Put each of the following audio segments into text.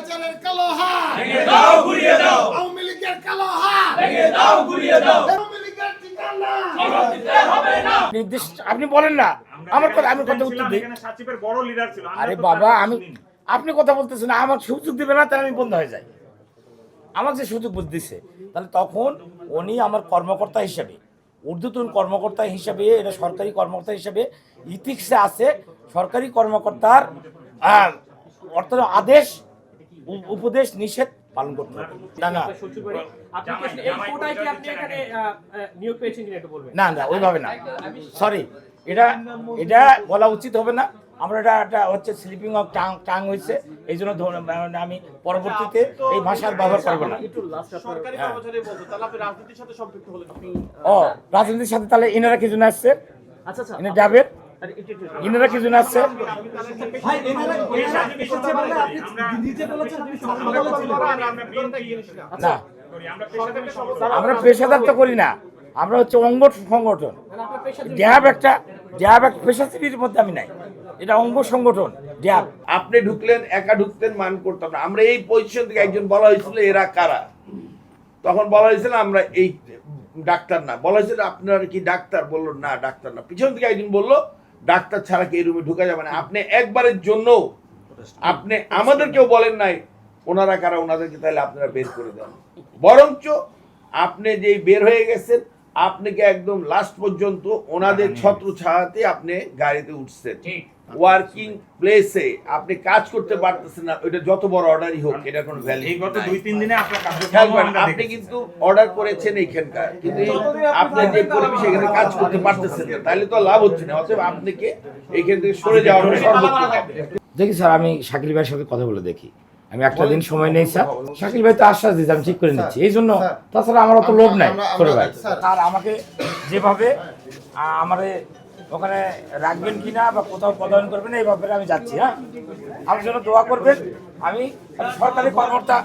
স্বৈরাচারের কালো হাত ভেঙে দাও গুড়িয়ে দাও আওয়ামী লীগের কালো হাত ভেঙে দাও গুড়িয়ে দাও আওয়ামী লীগের ঠিকানা ফেরত দিতে হবে না নির্দেশ আপনি বলেন না আমার কথা আমি কথা উত্তর দিই। এখানে সাচিবের বড় লিডার ছিল। আমরা আরে তো বাবা তার আমি শুনিনি। আপনি কথা বলতেছেন না, আমার সুযোগ দিবে না তাহলে আমি বন্ধ হয়ে যাই। আমাকে যে সুযোগ দিচ্ছে তাহলে তখন উনি আমার কর্মকর্তা হিসেবে, ঊর্ধ্বতন কর্মকর্তা হিসেবে, এটা সরকারি কর্মকর্তা হিসেবে ইথিক্সে আছে সরকারি কর্মকর্তার অর্থাৎ আদেশ উপদেশ নিষেধ পালন করতে হবে। না না আপনি কি আসলে এই কোটায় কি আপনি এখানে নিয়োগ পেয়েছেন কিনা একটু বলবেন? না না ওইভাবে না, সরি, এটা এটা বলা উচিত হবে না। আমরা এটা হচ্ছে স্লিপিং অফ টাং হয়েছে, এই জন্য আমি পরবর্তীতে এই ভাষার ব্যবহার করবো না। সরকারি কর্মচারী বলতো, তাহলে আপনি রাজনীতির সাথে সম্পৃক্ত হলেন আপনি? ও রাজনীতির সাথে তাহলে এনারা কি জন্য আসছে? আচ্ছা আচ্ছা, এনে ডাবের আরে একটু ইনারা কি জন্য আসছে? ভাই এনারা এসেছে বলে আপনি নিজে বলেছেন আপনি সংবাদ না আমরা আমরা পেশাদার তো করি না, আমরা হচ্ছে অঙ্গ সংগঠন। আপনার পেশা ড্যাব একটা পেশাজীবীর মধ্যে আমি নাই, এটা অঙ্গ সংগঠন ড্যাব। আপনি ঢুকলেন, একা ঢুকতেন, মান করতাম না। আমরা এই পজিশন থেকে একজন বলা হয়েছিল এরা কারা, তখন বলা হয়েছিল আমরা এই ডাক্তার না, বলা হয়েছিল আপনারা কি ডাক্তার, বললো না ডাক্তার না। পিছন থেকে একজন বললো ডাক্তার ছাড়া কি এই রুমে ঢুকা যাবে না। আপনি একবারের জন্য আপনি আমাদেরকেও বলেন নাই ওনারা কারা, ওনাদেরকে তাহলে আপনারা বের করে দেন। বরঞ্চ আপনি যেই বের হয়ে গেছেন, আপনাকে একদম লাস্ট পর্যন্ত ওনাদের ছত্র ছায়াতে আপনি গাড়িতে উঠছেন। ওয়ার্কিং প্লেসে আপনি কাজ করতে পারতেছেন না, ওইটা যত বড় অর্ডারই হোক, এটা কোনো ভ্যালু এই গত 2-3 দিনে আপনার খেয়াল কার্যক্রম করেন, আমরা আপনি দেখেছি। কিন্তু অর্ডার করেছেন এইখানকার, কিন্তু আপনি যে পরিবেশে এখানে কাজ করতে পারতেছেন না, তাহলে তো লাভ হচ্ছে না। অতএব আপনাকে এইখান থেকে সরে যাওয়া সর্বোত্তম। দেখি স্যার, আমি শাকিল ভাইয়ের সাথে কথা বলে দেখি, আমি একটা দিন সময় নেই স্যার। শাকিল ভাই তো আশ্বাস দিয়েছে আমি ঠিক করে নিচ্ছি, এই জন্য। তাছাড়া আমার তো লোভ নাই করে ভাই, আর আমাকে যেভাবে আমারে ওখানে রাখবেন কিনা বা কোথাও পদায়ন করবেন এই ব্যাপারে আমি যাচ্ছি। হ্যাঁ, আমার জন্য দোয়া করবেন। আমি সরকারি কর্মকর্তা,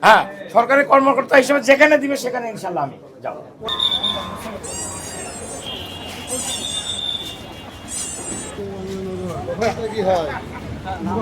হ্যাঁ সরকারি কর্মকর্তা হিসেবে যেখানে দিবে সেখানে ইনশাল্লাহ আমি যাবো। কি হয় মার